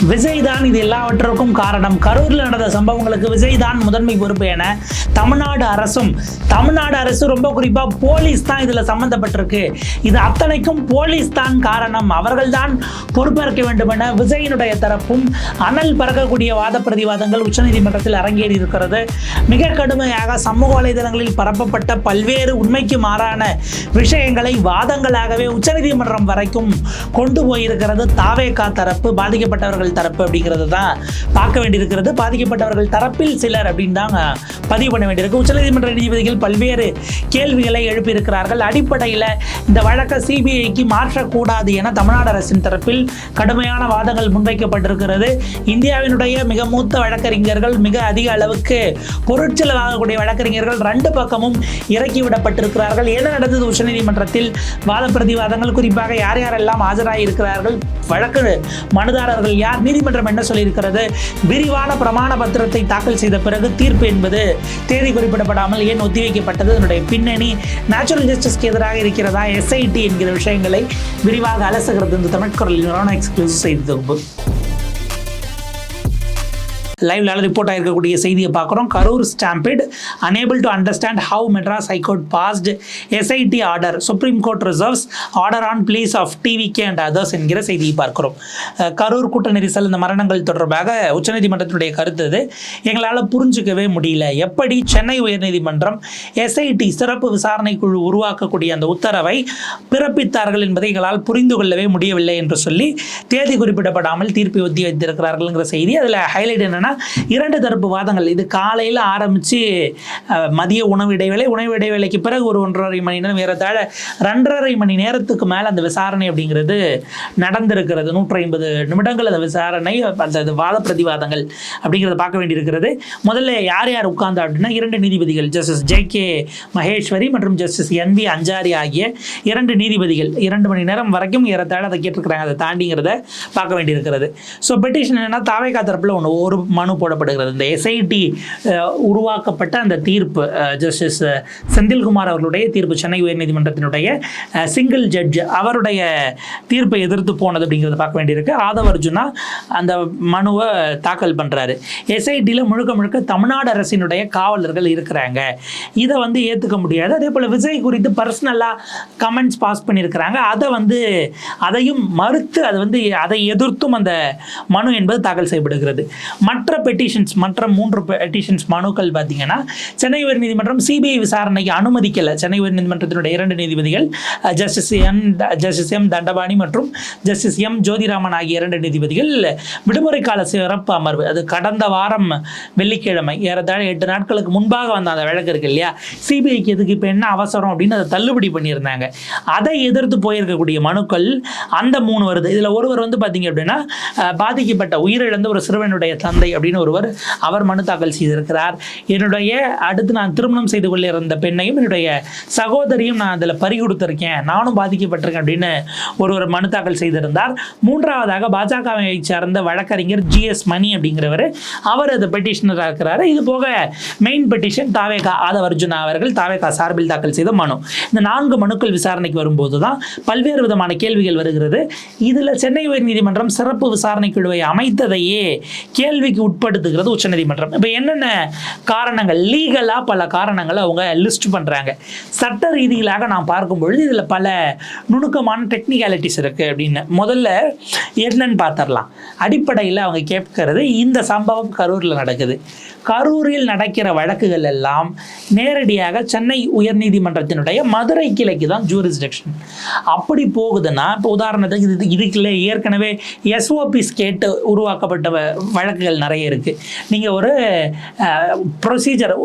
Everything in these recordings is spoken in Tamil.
விஜய் தான் இது எல்லாவற்றுக்கும் காரணம். கரூரில் நடந்த சம்பவங்களுக்கு விஜய் தான் முதன்மை பொறுப்பு என தமிழ்நாடு அரசு ரொம்ப குறிப்பாக போலீஸ் தான் இதில் சம்பந்தப்பட்டிருக்கு. இது அத்தனைக்கும் போலீஸ் தான் காரணம், அவர்கள் தான் பொறுப்பேற்க வேண்டும் என விஜயினுடைய தரப்பும் அனல் பறக்கக்கூடிய வாத பிரதிவாதங்கள் உச்சநீதிமன்றத்தில் அரங்கேறி இருக்கிறது. மிக கடுமையாக சமூக வலைதளங்களில் பரப்பப்பட்ட பல்வேறு உண்மைக்கு மாறான விஷயங்களை வாதங்களாகவே உச்சநீதிமன்றம் வரைக்கும் கொண்டு போயிருக்கிறது தாவேகா தரப்பு, பாதிக்கப்பட்டவர்கள் தரப்பு அப்படிங்கிறது தான் பார்க்க வேண்டியிருக்கிறது. பாதிக்கப்பட்டவர்கள் தரப்பில் சிலர் அப்படின்னு தான் பதிவு பண்ண வேண்டியிருக்கு. உச்சநீதிமன்ற நீதிபதிகள் பல்வேறு கேள்விகளை எழுப்பியிருக்கிறார்கள். அடிப்படையில் இந்த வழக்கை சிபிஐக்கு மாற்றக்கூடாது என தமிழ்நாடு அரசின் தரப்பில் கடுமையான வாதங்கள் முன்வைக்கப்பட்டிருக்கிறது. இந்தியாவினுடைய மிக மூத்த வழக்கறிஞர்கள், மிக அதிக அளவுக்கு பொருட்செலவாகக்கூடிய வழக்கறிஞர்கள் ரெண்டு பக்கமும் இறக்கிவிடப்பட்டிருக்கிறார்கள். என்ன நடந்தது உச்சநீதிமன்றத்தில், வாத பிரதிவாதங்கள், குறிப்பாக யார் யாரெல்லாம் ஆஜராகியிருக்கிறார்கள், வழக்கு மனுதாரர்கள் யார், நீதிமன்றம் என்ன சொல்லியிருக்கிறது, விரிவான பிரமாண பத்திரத்தை தாக்கல் செய்த பிறகு தீர்ப்பு என்பது தேதி குறிப்பிடப்படாமல் ஏன் ஒத்திவைக்கப்பட்டது, அதனுடைய பின்னணி நேச்சுரல் ஜஸ்டிஸ்க்கு எதிராக இருக்கிறதா, எஸ்ஐடி என்கிற விஷயங்களை விரிவாக அலசுகிறது இந்த தமிழ் குரலின் எக்ஸ்க்ளூசிவ் செய்தி தொகுப்பு. லைவ்ல ரிப்போர்ட் ஆகிருக்கக்கூடிய செய்தியை பார்க்குறோம். Karur stampede unable to understand how Madras High Court passed SIT order, Supreme Court reserves order on place of TVK and others என்கிற செய்தியை பார்க்கிறோம். கரூர் கூட்ட நெரிசல், இந்த மரணங்கள் தொடர்பாக உச்சநீதிமன்றத்தினுடைய கருத்து இது. எங்களால் புரிஞ்சிக்கவே முடியல, எப்படி சென்னை உயர்நீதிமன்றம் SIT சிறப்பு விசாரணை குழு உருவாக்கக்கூடிய அந்த உத்தரவை பிறப்பித்தார்கள் என்பதை எங்களால் புரிந்து கொள்ளவே முடியவில்லை என்று சொல்லி தேதி குறிப்பிடப்படாமல் தீர்ப்பை ஒத்தி வைத்திருக்கிறார்கள்ங்கிற செய்தி. அதில் ஹைலைட் என்னன்னா, இரண்டு தரப்பு வாதங்கள். இது காலையில் ஆரம்பித்து மதிய உணவு இடைவேளைக்கு பிறகு ஒரு 1.5 மணி நேரம், ஏறத்தாழ 2.5 மணி நேரத்துக்கு மேலே அந்த விசாரணை அப்படிங்கிறது நடந்திருக்கிறது. 150 நிமிடங்கள் அந்த விசாரணை, அந்த வாத பிரதிவாதங்கள் அப்படிங்கிறத பார்க்க வேண்டியிருக்கிறது. முதல்ல யார் யார் உட்கார்ந்தா அப்படின்னா, 2 நீதிபதிகள், ஜஸ்டிஸ் JK மகேஸ்வரி மற்றும் ஜஸ்டிஸ் NV அஞ்சாரி ஆகிய 2 நீதிபதிகள் 2 மணி நேரம் வரைக்கும் ஏறத்தாழ அதை கேட்டிருக்கிறாங்க. அதை தாண்டிங்கிறத பார்க்க வேண்டியிருக்கிறது. ஸோ பெட்டிஷன் என்னன்னா, தாவேகா தரப்பில் ஒரு மனு போடப்படுகிறது. இந்த SIT உருவாக்கப்பட்ட அந்த தீர்ப்பு, ஜஸ்டிஸ் செந்தில்குமார் அவர்களுடைய தீர்ப்பு, சென்னை உயர்நீதிமன்றத்தினுடைய சிங்கிள் ஜட்ஜ், அவருடைய தீர்ப்பை எதிர்த்து போனது அப்படிங்கிறத பார்க்க வேண்டியிருக்கு. ஆதவ் அர்ஜுனா அந்த மனுவை தாக்கல் பண்ணுறாரு. SITயில் முழுக்க தமிழ்நாடு அரசினுடைய காவலர்கள் இருக்கிறாங்க, இதை ஏற்றுக்க முடியாது. அதே போல் விஜய் குறித்து பர்சனலாக கமெண்ட்ஸ் பாஸ் பண்ணியிருக்கிறாங்க. அதையும் மறுத்து அதை எதிர்த்தும் அந்த மனு என்பது தாக்கல் செய்யப்படுகிறது. மற்ற பெட்டிஷன்ஸ், மற்ற 3 பெட்டிஷன்ஸ் மனுக்கள் பார்த்தீங்கன்னா, சென்னை உயர்நீதிமன்றம் சிபிஐ விசாரணைக்கு அனுமதிக்கலை. சென்னை உயர்நீதிமன்றத்தினுடைய 2 நீதிபதிகள், ஜஸ்டிஸ் M தண்டபாணி மற்றும் ஜஸ்டிஸ் M ஜோதிராமன் ஆகிய 2 நீதிபதிகள் விடுமுறை கால சிறப்பு அமர்வு, அது கடந்த வாரம் வெள்ளிக்கிழமை, ஏறத்தாழ 8 நாட்களுக்கு முன்பாக வந்த அந்த வழக்கு இருக்கு இல்லையா, சிபிஐக்கு எதுக்கு இப்போ என்ன அவசரம் அப்படின்னு அதை தள்ளுபடி பண்ணியிருந்தாங்க. அதை எதிர்த்து போயிருக்கக்கூடிய மனுக்கள் அந்த 3 வருது. இதில் ஒருவர் பார்த்தீங்க அப்படின்னா, பாதிக்கப்பட்ட உயிரிழந்த ஒரு சிறுவனுடைய தந்தை அப்படின்னு ஒருவர், அவர் மனு தாக்கல் செய்திருக்கிறார். அடுத்து நான் திருமணம் செய்து கொள்ள இருந்த பெண்ணையும் என்னுடைய சகோதரியும் நான் அதில் பறி கொடுத்துருக்கேன், நானும் பாதிக்கப்பட்டிருக்கேன் அப்படின்னு ஒருவர் மனு தாக்கல் செய்திருந்தார். மூன்றாவதாக பாஜகவை சார்ந்த வழக்கறிஞர் GS மணி அப்படிங்கிறவர், அவர் அது பெட்டிஷனராக இருக்கிறார். இது போக மெயின் பெட்டிஷன் தாவேகா ஆதவ் அர்ஜுனா அவர்கள் தாவேகா சார்பில் தாக்கல் செய்த மனு. இந்த 4 மனுக்கள் விசாரணைக்கு வரும்போது தான் பல்வேறு விதமான கேள்விகள் வருகிறது. இதில் சென்னை உயர்நீதிமன்றம் சிறப்பு விசாரணை குழுவை அமைத்ததையே கேள்விக்கு உட்படுத்துகிறது உச்சநீதிமன்றம். இப்போ என்னென்ன காரணங்கள், லீகலாக பல காரணங்களை அவங்க லிஸ்ட் பண்ணுறாங்க. சட்ட ரீதியிலாக நாம் பார்க்கும்பொழுது இதில் பல நுணுக்கமான டெக்னிக்காலிட்டிஸ் இருக்குது அப்படின்னு முதல்ல என்னன்னு பார்த்துடலாம். அடிப்படையில் அவங்க கேட்கறது, இந்த சம்பவம் கரூரில் நடக்குது, கரூரில் நடக்கிற வழக்குகள் எல்லாம் நேரடியாக சென்னை உயர்நீதிமன்றத்தினுடைய மதுரை கிளைக்கு தான் ஜூரிஸ்டிக்ஷன். அப்படி போகுதுன்னா, இப்போ உதாரணத்துக்கு இதுக்குள்ள ஏற்கனவே SOPs கேட்டு உருவாக்கப்பட்ட வழக்குகள் நிறைய இருக்குது. நீங்கள் ஒரு ப்ரொசீஜர்,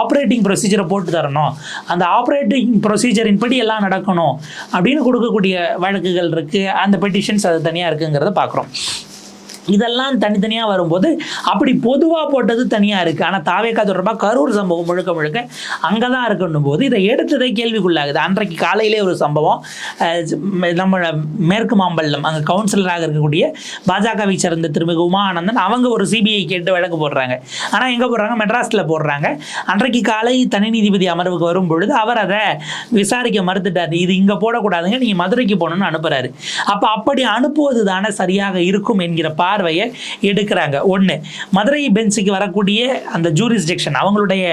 ஆப்ரேட்டிங் ப்ரொசீஜரை போட்டு தரணும், அந்த ஆப்ரேட்டிங் ப்ரொசீஜரின் படி எல்லாம் நடக்கணும் அப்படின்னு கொடுக்கக்கூடிய வழக்குகள் இருக்குது. அந்த பெட்டிஷன்ஸ் அது தனியாக இருக்குங்கிறத பார்க்குறோம். இதெல்லாம் தனித்தனியாக வரும்போது அப்படி பொதுவாக போட்டது தனியாக இருக்குது. ஆனால் தாவேகா தொடர்பாக கரூர் சம்பவம் முழுக்க அங்கே தான் இருக்குன்னும் போது இதை எடுத்ததை கேள்விக்குள்ளாகுது. அன்றைக்கு காலையிலே ஒரு சம்பவம், நம்ம மேற்கு மாம்பள்ளம் அங்கே கவுன்சிலராக இருக்கக்கூடிய பாஜகவை சேர்ந்த திருமிகு உமா ஆனந்தன், அவங்க ஒரு சிபிஐ கேட்டு வழக்கு போடுறாங்க. ஆனால் எங்கே போடுறாங்க, மெட்ராஸில் போடுறாங்க. அன்றைக்கு காலை தனி நீதிபதி அமர்வுக்கு வரும் பொழுது அவர் அதை விசாரிக்க மறுத்துட்டார். இது இங்கே போடக்கூடாதுங்க, நீங்கள் மதுரைக்கு போகணுன்னு அனுப்புகிறாரு. அப்போ அப்படி அனுப்புவது தானே சரியாக இருக்கும் என்கிற பார்வையை எடுக்கிறாங்க. ஒன்று, மதுரை பெஞ்சுக்கு வரக்கூடிய அந்த ஜூரிஸ்டிக்ஷன் அவங்களுடைய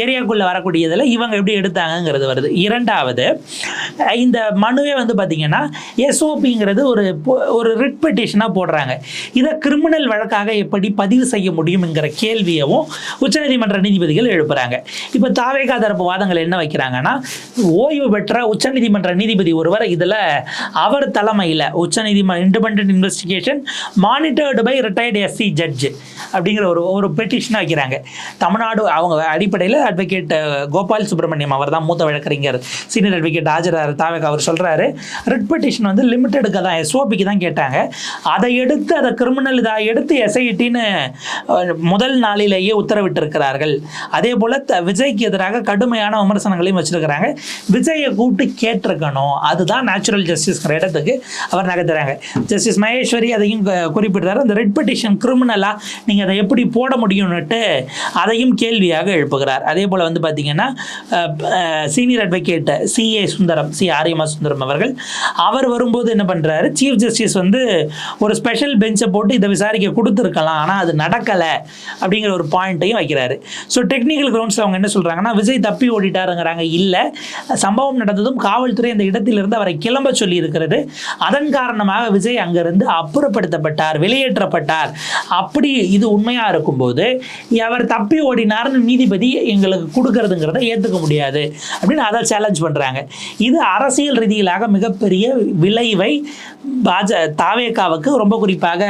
ஏரியாக்குள்ளே வரக்கூடியதில் இவங்க எப்படி எடுத்தாங்கங்கிறது வருது. இரண்டாவது, இந்த மனுவே வந்து பார்த்திங்கன்னா எஸ்ஓபிங்கிறது ஒரு ரிட் பெட்டிஷனாக போடுறாங்க. இதை கிரிமினல் வழக்காக எப்படி பதிவு செய்ய முடியுங்கிற கேள்வியவும் உச்சநீதிமன்ற நீதிபதிகள் எழுப்புறாங்க. இப்போ தாவேகா தரப்பு வாதங்கள் என்ன வைக்கிறாங்கன்னா, ஓய்வு பெற்ற உச்சநீதிமன்ற நீதிபதி ஒருவர் இதில் அவர் தலைமையில் உச்சநீதிமன்ற independent investigation monitored by retired SC judge அப்படிங்கிற ஒரு பெட்டிஷனை வைக்கிறாங்க. தமிழ்நாடு அவங்க அடிப்படையில் அட்வொகேட் கோபால் சுப்ரமணியம் அவர் தான் மூத்த வழக்கறிஞர், சீனியர் அட்வொகேட் ஆஜரார் தாவேகா. அவர் சொல்கிறாரு, ரிட் பெட்டிஷன் வந்து லிமிட்டெடுக்க தான் எஸ்ஓபிக்கு தான் கேட்டாங்க. அதை எடுத்து அதை கிரிமினல் இதாக எடுத்து எஸ்ஐடின்னு முதல் நாளிலேயே உத்தரவிட்டிருக்கிறார்கள். அதே போல் விஜய்க்கு எதிராக கடுமையான விமர்சனங்களையும் வச்சிருக்கிறாங்க. விஜயை கூப்பிட்டு கேட்டிருக்கணும், அதுதான் நேச்சுரல் ஜஸ்டிஸ்ங்கிற இடத்துக்கு அவர் நகர்த்துறாங்க. ஜஸ்டிஸ் மகேஸ்வரி அதையும் குறிப்பிடுறாரு. அந்த ரெட் பெட்டிஷன் கிரிமினலாக நீங்கள் அதை எப்படி போட முடியும்னுட்டு அதையும் கேள்வியாக எழுப்புகிறார். அதே போல் வந்து பார்த்தீங்கன்னா senior advocate C Aryama Sundaram அவர் வரும்போது என்ன பண்ணுறாரு, சீஃப் ஜஸ்டிஸ் வந்து ஒரு ஸ்பெஷல் பெஞ்சை போட்டு இதை விசாரிக்க கொடுத்துருக்கலாம், ஆனால் அது நடக்கலை அப்படிங்கிற ஒரு பாயிண்ட்டையும் வைக்கிறாரு. ஸோ டெக்னிக்கல் கிரவுண்ட்ஸில் அவங்க என்ன சொல்கிறாங்கன்னா, விஜய் தப்பி ஓடிட்டாருங்கிறாங்க. இல்லை, சம்பவம் நடந்ததும் காவல்துறை அந்த இடத்திலிருந்து அவரை கிளம்ப சொல்லி இருக்கிறது. அதன் காரணமாக விஜய் அங்கிருந்து அப்புறப்படுத்தப்பட்டார், வெளியேற்றப்பட்டார். அப்படி இது உண்மையாக இருக்கும்போது அவர் தப்பி ஓடினார்னு நீதிபதி எங்களுக்கு கொடுக்கறதுங்கிறத ஏற்றுக்க முடியாது அப்படின்னு அதை சேலஞ்ச் பண்ணுறாங்க. இது அரசியல் ரீதியிலாக மிகப்பெரிய விளைவை தாவேகாவுக்கு ரொம்ப குறிப்பாக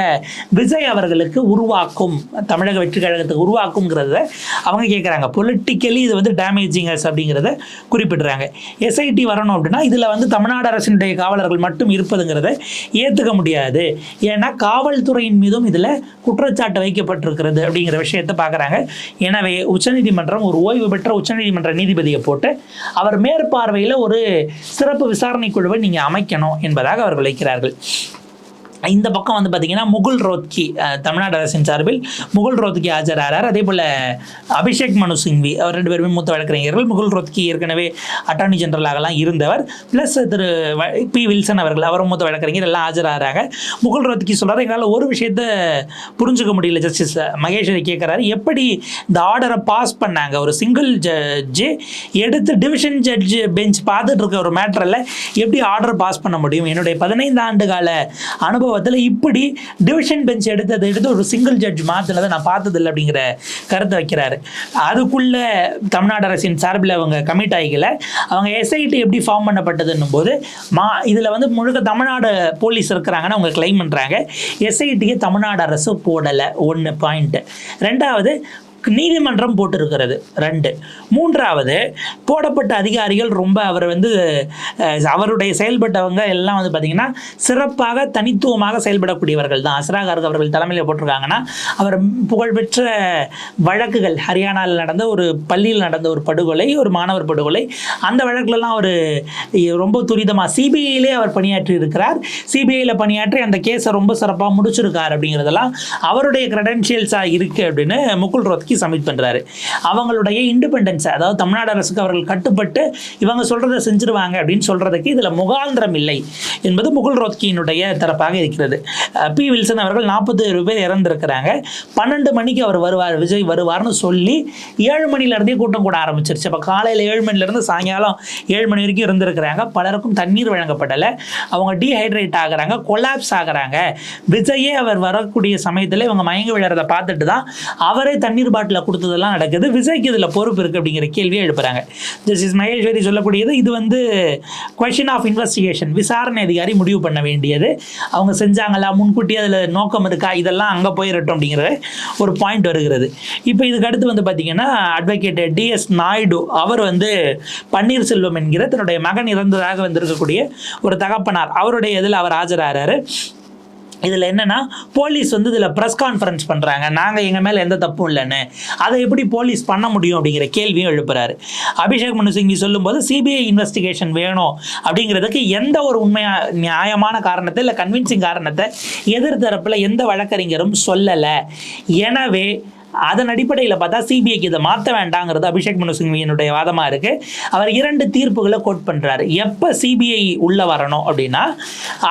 விஜய் அவர்களுக்கு உருவாக்கும், தமிழக வெற்றி கழகத்துக்கு உருவாக்குங்கிறத அவங்க கேட்குறாங்க. பொலிட்டிக்கலி இது வந்து டேமேஜிங்கஸ் அப்படிங்கிறத குறிப்பிடுறாங்க. எஸ்ஐடி வரணும் அப்படின்னா இதில் வந்து தமிழ்நாடு அரசினுடைய காவலர்கள் மட்டும் இருப்பதுங்கிறத ஏற்றுக்க முடியாது. ஏன்னா காவல்துறையின் மீதும் இதில் குற்றச்சாட்டு வைக்கப்பட்டிருக்கிறது அப்படிங்கிற விஷயத்தை பார்க்குறாங்க. எனவே உச்சநீதிமன்றம் ஒரு ஓய்வு பெற்ற உச்சநீதிமன்ற நீதிபதியை போட்டு அவர் மேற்பார்வையில் ஒரு சிறப்பு விசாரணை குழுவை நீங்கள் அமைக்கணும் என்பதாக அவர்கள் வைக்கிறார்கள். இந்த பக்கம் வந்து பார்த்தீங்கன்னா முகுல் ரோத்கி தமிழ்நாடு அரசின் சார்பில் முகுல் ரோத்கி ஆஜராகிறார். அதே போல் அபிஷேக் மனு சிங்வி அவர் 2 பேருமே மூத்த வழக்கறிஞர்கள். முகுல் ரோத்கி ஏற்கனவே அட்டார்னி ஜெனரலாகலாம் இருந்தவர். ப்ளஸ் திரு பி வில்சன் அவரும் மூத்த வழக்கறிஞர், எல்லாம் ஆஜராகிறாங்க. முகுல் ரோத்கி சொல்கிறார், எங்களால் ஒரு விஷயத்தை புரிஞ்சுக்க முடியல. ஜஸ்டிஸ் மகேஸ்வரி கேட்குறாரு, எப்படி இந்த ஆர்டரை பாஸ் பண்ணாங்க, ஒரு சிங்கிள் ஜட்ஜு எடுத்து டிவிஷன் ஜட்ஜ் பெஞ்ச் பார்த்துட்டு இருக்க ஒரு மேட்டரில் எப்படி ஆர்டர் பாஸ் பண்ண முடியும்? என்னுடைய 15 ஆண்டு கால அனுபவத்தில் இப்படி டிவிஷன் பெஞ்ச் எடுத்து ஒரு சிங்கிள் ஜட்ஜ் மாற்றினதை நான் பார்த்ததில்லை அப்படிங்கிற கருத்தை வைக்கிறாரு. அதுக்குள்ள தமிழ்நாடு அரசின் சார்பில் அவங்க கமிட் ஆகிக்கல. அவங்க எஸ்ஐடி எப்படி ஃபார்ம் பண்ணப்பட்டதுன்னும் போது இதில் வந்து முழுக்க தமிழ்நாடு போலீஸ் இருக்கிறாங்கன்னு அவங்க கிளைம் பண்ணுறாங்க. எஸ்ஐடியை தமிழ்நாடு அரசு போடலை, 1 பாயிண்ட். ரெண்டாவது, நீதிமன்றம் போட்டிருக்கிறது 2. மூன்றாவது, போடப்பட்ட அதிகாரிகள் ரொம்ப அவர் வந்து அவருடைய செயல்பட்டவங்க எல்லாம் வந்து பார்த்திங்கன்னா சிறப்பாக தனித்துவமாக செயல்படக்கூடியவர்கள் தான். அஸ்ராகார்க் அவர்கள் தலைமையில் போட்டிருக்காங்கன்னா, அவர் புகழ்பெற்ற வழக்குகள் ஹரியானாவில் நடந்த ஒரு பள்ளியில் நடந்த ஒரு படுகொலை, ஒரு மாணவர் படுகொலை, அந்த வழக்குலலாம் அவர் ரொம்ப துரிதமாக சிபிஐயிலே அவர் பணியாற்றி இருக்கிறார். சிபிஐயில் பணியாற்றி அந்த கேஸை ரொம்ப சிறப்பாக முடிச்சிருக்கார் அப்படிங்கிறதெல்லாம் அவருடைய கிரெடென்ஷியல்ஸாக இருக்குது அப்படின்னு முகுல் ரோத்கி சப்மிட் பண்றாரு. அவங்களுடைய இண்டிபெண்டன்ஸ், அதாவது தமிழ்நாடு அரசுக்கு அவர்கள் கட்டுப்பட்டு இவங்க சொல்றதை செஞ்சிருவாங்க அப்படின்னு சொல்றதுக்கு இதுல முகாந்திரம் இல்லை என்பது முகுல் ரோத்கியினுடைய தரப்பாக இருக்கிறது. பி வில்சன் அவர்கள் 47 பேர் இறந்திருக்கிறாங்க. 12 மணிக்கு அவர் வருவார், விஜய் வருவார்னு சொல்லி 7 மணிலேருந்தே கூட்டம் கூட ஆரம்பிச்சிருச்சு. அப்போ காலையில் 7 மணிலேருந்து சாயங்காலம் 7 மணி வரைக்கும் இருந்திருக்கிறாங்க. பலருக்கும் தண்ணீர் வழங்கப்படலை. அவங்க டீஹைட்ரேட் ஆகுறாங்க, கொலாப்ஸ் ஆகுறாங்க. விஜயே அவர் வரக்கூடிய சமயத்தில் இவங்க மயங்கி விழுறதை பார்த்துட்டு தான் அவரே தண்ணீர் பாட்டில் கொடுத்ததெல்லாம் நடக்குது. விஜய்க்கு இதில் பொறுப்பு இருக்குது அப்படிங்கிற கேள்வியை எழுப்புறாங்க. ஜஸ்டிஸ் மகேஸ்வரி சொல்லக்கூடியது, இது வந்து கொஸ்டின் ஆஃப் இன்வெஸ்டிகேஷன், விசாரணை அதிகாரி முடிவு பண்ண வேண்டியது. அவங்க செஞ்சாங்களா, முன்கூட்டியே அதில் நோக்கம் இருக்கா, இதெல்லாம் அங்கே போயிடட்டும் அப்படிங்கிற ஒரு பாயிண்ட் வருகிறது. இப்போ இதுக்கு அடுத்து வந்து பார்த்தீங்கன்னா அட்வொகேட் டிஎஸ் நாயுடு அவர் வந்து பன்னீர்செல்வம் என்கிற தன்னுடைய மகன் இறந்ததாக வந்திருக்கக்கூடிய ஒரு தகப்பனார், அவருடைய இதில் அவர் ஆஜராகிறாரு. இதில் என்னென்னா, போலீஸ் வந்து இதில் ப்ரெஸ் கான்ஃபரன்ஸ் பண்ணுறாங்க, நாங்கள் எங்கள் மேலே எந்த தப்பும் இல்லைன்னு, அதை எப்படி போலீஸ் பண்ண முடியும் அப்படிங்கிற கேள்வியும் எழுப்புறாரு. அபிஷேக் மனு சிங்வி சொல்லும்போது சிபிஐ இன்வெஸ்டிகேஷன் வேணும் அப்படிங்கிறதுக்கு எந்த ஒரு நியாயமான காரணத்தை இல்லை கன்வின்சிங் காரணத்தை எதிர்த்தரப்பில் எந்த வழக்கறிஞரும் சொல்லலை. எனவே அதன் அடிப்படையில் பார்த்தா சிபிஐக்கு இதை மாற்ற வேண்டாங்கிறது அபிஷேக் மனு சிங்வியினுடைய வாதமாக இருக்குது. அவர் 2 தீர்ப்புகளை கோட் பண்ணுறாரு. எப்போ சிபிஐ உள்ளே வரணும் அப்படின்னா,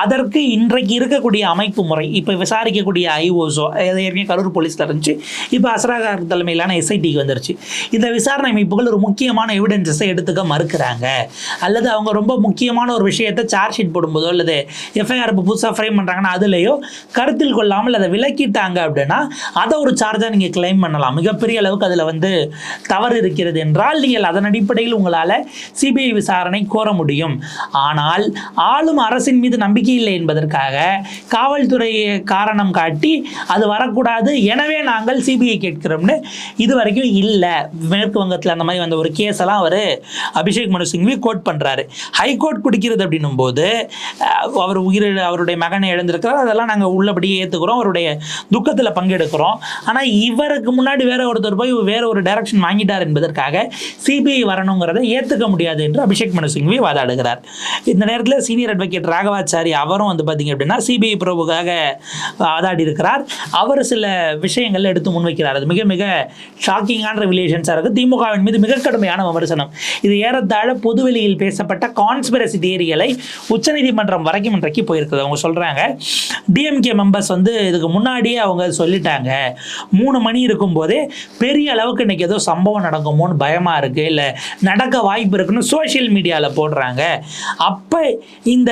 அதற்கு இன்றைக்கு இருக்கக்கூடிய அமைப்பு முறை, இப்போ விசாரிக்கக்கூடிய ஐஓஸோ ஏற்கனவே கரூர் போலீஸில் இருந்துச்சு, இப்போ அஸ்ராகார் தலைமையிலான எஸ்ஐடிக்கு வந்துருச்சு. இந்த விசாரணை அமைப்புகள் ஒரு முக்கியமான எவிடன்ஸை எடுத்துக்க மறுக்கிறாங்க, அல்லது அவங்க ரொம்ப முக்கியமான ஒரு விஷயத்தை சார்ஜ் ஷீட் போடும்போதோ அல்லது எஃப்ஐஆர் இப்போ புதுசாக ஃப்ரேம் பண்ணுறாங்கன்னா அதுலேயோ கருத்தில் கொள்ளாமல் அதை விலக்கிட்டாங்க அப்படின்னா அதை ஒரு சார்ஜாக நீங்கள் கிளைம் பண்ணலாம். மிகப்பெரிய அளவுக்கு அதில் வந்து தவறு இருக்கிறது என்றால் நீங்கள் அதன் அடிப்படையில் உங்களால் சிபிஐ விசாரணை கோர முடியும். ஆனால் ஆளும் அரசின் மீது நம்பிக்கை இல்லை என்பதற்காக காவல்துறையை காரணம் காட்டி அது வரக்கூடாது, எனவே நாங்கள் சிபிஐ கேட்கிறோம்னு இது வரைக்கும் இல்லை. மேற்கு வங்கத்தில் அந்த மாதிரி வந்த ஒரு கேஸ் எல்லாம் அவர் அபிஷேக் மனு சிங்வி கோட் பண்ணுறாரு. ஹைகோர்ட் பிடிக்கிறது அப்படின்னும் போது அவர் அவருடைய மகனை இழந்திருக்கிறார், அதெல்லாம் நாங்கள் உள்ளபடியே ஏற்றுக்கிறோம், அவருடைய துக்கத்தில் பங்கெடுக்கிறோம். ஆனால் இவருக்கு முன்னாடி வேற ஒருத்தர் போய் வேற ஒரு டைரக்ஷன் வாங்கிட்டார் என்பதற்காக சிபிஐ வரணுங்கிறத ஏற்றுக்க முடியாது என்று அபிஷேக் மனு சிங்வி வாதாடுகிறார். இந்த நேரத்தில் சீனியர் அட்வொகேட் ராகவாச்சாரி அவரும் வந்து பார்த்தீங்க அப்படின்னா சிபிஐ ப்ரோவுக்காக வாதாடி இருக்கிறார். அவர் சில விஷயங்கள் எடுத்து முன்வைக்கிறார். அது மிக மிக ஷாக்கிங்கான ரிவிலேஷன்ஸாக இருக்குது. திமுகவின் மீது மிக கடுமையான விமர்சனம். இது ஏறத்தாழ பொதுவெளியில் பேசப்பட்ட கான்ஸ்பிரசி தியரிகளை உச்சநீதிமன்றம் வரைக்கும் இன்றைக்கு போயிருக்குது. அவங்க சொல்கிறாங்க, டிஎம்கே மெம்பர்ஸ் வந்து இதுக்கு முன்னாடியே அவங்க சொல்லிட்டாங்க, 3 மணி இருக்கும்போதே பெரிய அளவுக்கு இன்றைக்கி ஏதோ சம்பவம் நடக்குமோன்னு பயமாக இருக்குது, இல்லை நடக்க வாய்ப்பு இருக்குன்னு சோஷியல் மீடியாவில் போடுறாங்க. அப்போ இந்த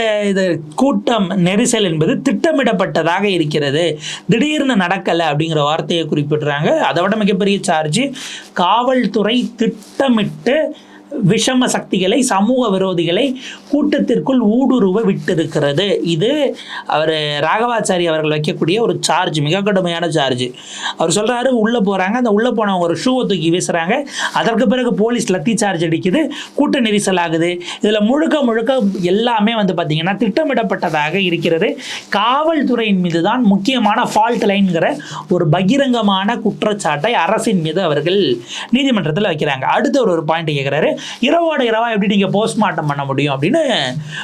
கூட்டம் நெரிசல் என்பது திட்டமிடப்பட்டதாக இருக்கிறது, திடீர்னு நடக்கலை அப்படிங்கிற வார்த்தையை குறிப்பிடுறாங்க. அதை விட மிகப்பெரிய சார்ஜ், காவல்துறை திட்டமிட்டு விஷம சக்திகளை, சமூக விரோதிகளை கூட்டத்திற்குள் ஊடுருவ விட்டிருக்கிறது. இது அவர் ராகவாச்சாரி அவர்கள் வைக்கக்கூடிய ஒரு சார்ஜ், மிக கடுமையான சார்ஜ். அவர் சொல்கிறாரு, உள்ளே போகிறாங்க, அந்த உள்ளே போனவங்க ஒரு ஷூவை தூக்கி வீசுகிறாங்க, அதற்கு பிறகு போலீஸ் லத்தி சார்ஜ் அடிக்குது, கூட்ட நெரிசல் ஆகுது. இதில் முழுக்க முழுக்க எல்லாமே வந்து பார்த்திங்கன்னா திட்டமிடப்பட்டதாக இருக்கிறது. காவல்துறையின் மீது தான் முக்கியமான ஃபால்ட் லைன்கிற ஒரு பகிரங்கமான குற்றச்சாட்டை அரசின் மீது அவர்கள் நீதிமன்றத்தில் வைக்கிறாங்க. அடுத்த ஒரு பாயிண்ட் கேட்குறாரு, இரவோட இரவா எப்படி நீங்கள் போஸ்ட்மார்ட்டம் பண்ண முடியும் அப்படின்னு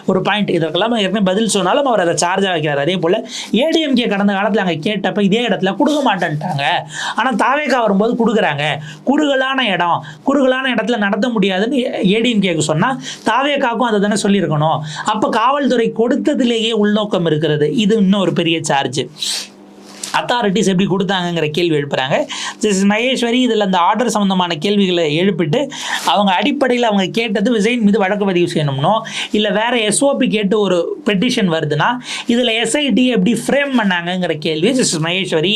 ஒரு பாயிண்ட். இதற்கெல்லாம் ஏற்கனவே பதில் சொன்னாலும் அவர் அதை சார்ஜாக வைக்கிறார். அதே போல் ஏடிஎம்கே கடந்த காலத்தில் அங்கே கேட்டப்போ இதே இடத்துல கொடுக்க மாட்டேன்ட்டாங்க, ஆனால் தாவேகா வரும்போது கொடுக்குறாங்க. குறுகலான இடத்துல நடத்த முடியாதுன்னு ஏடிஎம்கேக்கு சொன்னால் தாவேகாவுக்கும் அதை தானே சொல்லியிருக்கணும். அப்போ காவல்துறை கொடுத்ததிலேயே உள்நோக்கம் இருக்கிறது. இது இன்னும் ஒரு பெரிய சார்ஜ். அத்தாரிட்டிஸ் எப்படி கொடுத்தாங்கங்கிற கேள்வி எழுப்புறாங்க. ஜஸ்டிஸ் மகேஸ்வரி இதில் அந்த ஆர்டர் சம்மந்தமான கேள்விகளை எழுப்பிட்டு அவங்க அடிப்படையில் அவங்க கேட்டது விஜயின் மீது வழக்கு பதிவு செய்யணும்னோ இல்லை வேறு எஸ்ஓபி கேட்டு ஒரு பெட்டிஷன் வருதுன்னா இதில் எஸ்ஐடி எப்படி ஃப்ரேம் பண்ணாங்கங்கிற கேள்வி ஜஸ்டிஸ் மகேஸ்வரி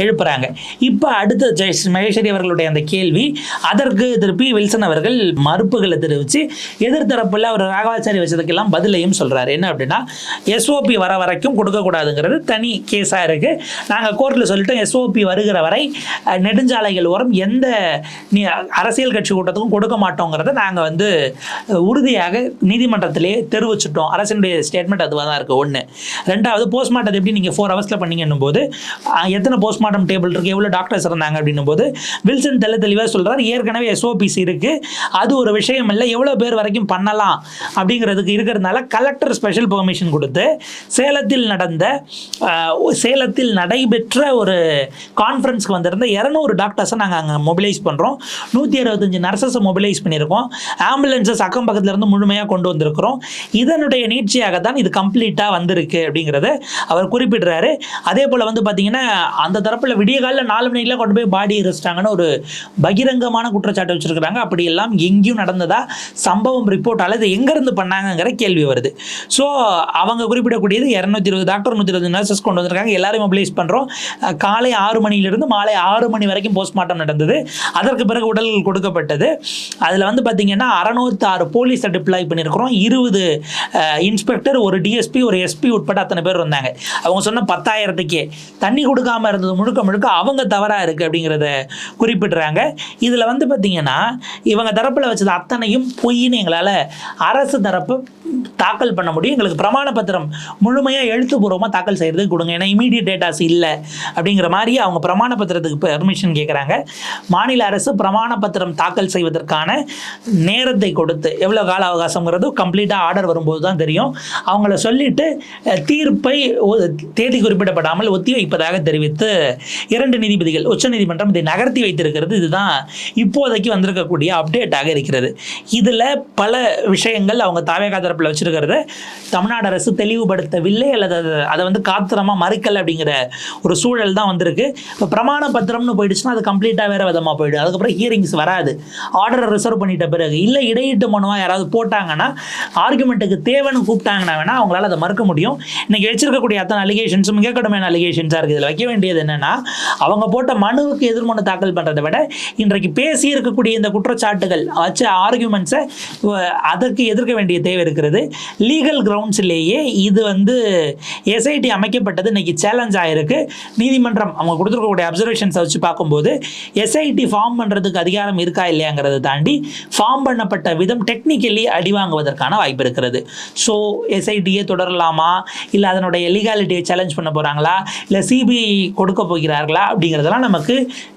எழுப்புறாங்க. இப்போ அடுத்த ஜஸ்டிஸ் மகேஸ்வரி அவர்களுடைய அந்த கேள்வி, அதற்கு திருப்பி வில்சன் அவர்கள் மறுப்புகளை தெரிவித்து எதிர்த்தரப்பில் அவர் ராகவாச்சாரி வச்சதுக்கெல்லாம் பதிலையும் சொல்கிறார். என்ன அப்படின்னா, எஸ்ஓபி வர வரைக்கும் கொடுக்கக்கூடாதுங்கிறது தனி கேஸாக இருக்குது. நாங்கள் கோர்ட்டில் சொல்லிட்டோம், எஸ்ஓபி வருகிற வரை நெடுஞ்சாலைகள் ஓரம் எந்த அரசியல் கட்சி கூட்டத்துக்கும் கொடுக்க மாட்டோங்கிறத நாங்கள் வந்து உறுதியாக நீதிமன்றத்திலே தெரிவிச்சிட்டோம். அரசினுடைய ஸ்டேட்மெண்ட் அதுவாக தான் இருக்குது. ஒன்று. ரெண்டாவது, போஸ்ட்மார்ட்டம் எப்படி நீங்கள் 4 ஹவர்ஸில் பண்ணீங்கன்னும் போது எத்தனை போஸ்ட்மார்ட்டம் டேபிள் இருக்குது, எவ்வளோ டாக்டர்ஸ் இருந்தாங்க அப்படின்னும் போது வில்சன் தெளிவாக சொல்கிறார், ஏற்கனவே எஸ்ஓபிசி இருக்குது, அது ஒரு விஷயம் இல்லை, எவ்வளோ பேர் வரைக்கும் பண்ணலாம் அப்படிங்கிறதுக்கு இருக்கிறதுனால கலெக்டர் ஸ்பெஷல் பெர்மிஷன் கொடுத்து சேலத்தில் நடைபெற்ற ஒரு கான்ஃபரன்ஸ்க்கு வந்திருந்த 200 டாக்டர்ஸை நாங்கள் அங்கே மொபிலைஸ் பண்ணுறோம், 165 நர்சஸை மொபிலைஸ் பண்ணியிருக்கோம், ஆம்புலன்ஸஸ் அக்கம் பக்கத்தில் இருந்து முழுமையாக கொண்டு வந்திருக்கிறோம். இதனுடைய நீட்சியாக தான் இது கம்ப்ளீட்டாக வந்திருக்கு அப்படிங்கிறத அவர் குறிப்பிடுறாரு. அதே போல் வந்து பார்த்தீங்கன்னா அந்த தரப்பில் விடிய காலில் 4 மணிக்கெலாம் கொண்டு போய் பாடி எரிச்சிட்டாங்கன்னு ஒரு பகிரங்கமான குற்றச்சாட்டு வச்சுருக்கிறாங்க. அப்படியெல்லாம் எங்கேயும் நடந்ததா சம்பவம் ரிப்போர்ட் அல்லது எங்கேருந்து பண்ணாங்கங்கிற கேள்வி வருது. ஸோ அவங்க குறிப்பிடக்கூடியது 220 டாக்டர் 120 நர்சஸ் கொண்டு வந்திருக்காங்க, எல்லாரையும் மொபிலைஸ் பண்ணுறோம். காலை 6 மணியிலிருந்து மாலை 6 மணி வரைக்கும் போஸ்ட்மார்ட்டம் நடந்தது. அதற்கு பிறகு உடல்கள் கொடுக்கப்பட்டது. அதில் வந்து பார்த்தீங்கன்னா 606 போலீஸை டிப்ளாய் பண்ணியிருக்கிறோம், 20 இன்ஸ்பெக்டர், ஒரு டிஎஸ்பி, ஒரு எஸ்பி உட்பட அத்தனை பேர் இருந்தாங்க. அவங்க சொன்ன 10,000க்கே தண்ணி கொடுக்காமல் இருந்தது முழுக்க அவங்க தவறாக இருக்குது அப்படிங்கிறத குறிப்பிடுறாங்க. இதில் வந்து பார்த்தீங்கன்னா இவங்க தரப்பில் வச்சது அத்தனையும் பொய்ன்னு எங்களால் அரசு தரப்பு தாக்கல் பண்ண முடியும். எங்களுக்கு பிரமாண பத்திரம் முழுமையாக எழுத்துப்பூர்வமாக தாக்கல் செய்கிறதுக்கு கொடுங்க, ஏன்னா இமீடியட் டேட்டாஸ் இல்லை அப்படிங்கிற மாதிரி அவங்க பிரமாண பத்திரத்துக்கு பெர்மிஷன் கேட்குறாங்க. மாநில அரசு பிரமாண பத்திரம் தாக்கல் செய்வதற்கான நேரத்தை கொடுத்து எவ்வளோ கால அவகாசங்கிறது கம்ப்ளீட்டாக ஆர்டர் வரும்போது தான் தெரியும். அவங்கள சொல்லிட்டு தீர்ப்பை தேதி குறிப்பிடப்படாமல் ஒத்தி வைப்பதாக தெரிவித்து 2 நீதிபதிகள் உச்சநீதிமன்றம் இதை நகர்த்தி வைத்திருக்கிறது. இதுதான் இப்போதைக்கு வந்திருக்கக்கூடிய அப்டேட்டாக இருக்கிறது. இதில் பல விஷயங்கள் அவங்க தாவேகா தரப்பில் வச்சிருக்கிறத தமிழ்நாடு அரசு தெளிவுபடுத்தவில்லை அல்லது அதை வந்து காத்திரமாக மறுக்கலை அப்படிங்கிற ஒரு சூழல் தான் வந்திருக்கு. இப்போ பிரமாண பத்திரம்னு போயிடுச்சுன்னா அது கம்ப்ளீட்டாக வேறு விதமாக போயிடும். அதுக்கப்புறம் ஹியரிங்ஸ் வராது. ஆர்டரை ரிசர்வ் பண்ணிட்ட பிறகு இல்லை இடையீட்டு மனுவாக யாராவது போட்டாங்கன்னா ஆர்குமெண்ட்டுக்கு தேவைன்னு கூப்பிட்டாங்கன்னா வேணால் அவங்களால அதை மறுக்க முடியும். இன்றைக்கி வச்சிருக்கக்கூடிய அத்தனை அலிகேஷன்ஸும் மிக கடுமையான அலிகேஷன்ஸாக இருக்குது. இதில் வைக்க வேண்டியது என்னென்னா அவங்க போட்ட மனுவுக்கு எதிர்மனு தாக்கல் பண்ணுறதை விட இன்றைக்கு பேசி இருக்கக்கூடிய இந்த குற்றச்சாட்டுகள் வச்ச ஆர்குமெண்ட்ஸை அதற்கு எதிர்க்க வேண்டிய தேவை இருக்கிறது. லீகல் கிரவுண்ட்ஸ்லேயே இது வந்து எஸ்ஐடி அமைக்கப்பட்டது இன்னைக்கு சேலஞ்ச் ஆகிருக்கு. நீதிமன்றம் அவங்க கொடுத்துருக்கக்கூடிய அப்சர்வேஷன்ஸை வச்சு பார்க்கும்போது எஸ்ஐடி ஃபார்ம் பண்ணுறதுக்கு அதிகாரம் இருக்கா இல்லையாங்கிறத தாண்டி ஃபார்ம் பண்ணப்பட்ட விதம் டெக்னிக்கலி அடி வாங்குவதற்கான வாய்ப்பு இருக்கிறது. ஸோ எஸ்ஐடியை தொடரலாமா, இல்லை அதனுடைய லீகாலிட்டியை சேலஞ்ச் பண்ண போகிறாங்களா, இல்லை சிபிஐ கொடுக்க போகிறார்களா அப்படிங்கிறதெல்லாம் நமக்கு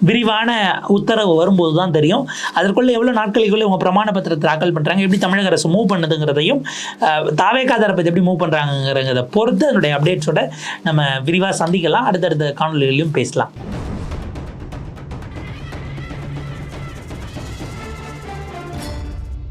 விரிவான உத்தரவு வரும்போது தான் தெரியும். அதற்குள்ளே எவ்வளோ நாட்களுக்குள்ளே உங்கள் பிரமாண பத்திரத்தை தாக்கல் பண்ணுறாங்க, எப்படி தமிழக அரசு மூவ் பண்ணுதுங்கிறதையும் தாவேகா தரப்பை எப்படி மூவ் பண்ணுறாங்கிறத பொறுத்து அதனுடைய அப்டேட்ஸோட நம்ம விரிவாக சந்திக்கலாம். அடுத்தடுத்த காணொலிகளையும் பேசலாம்.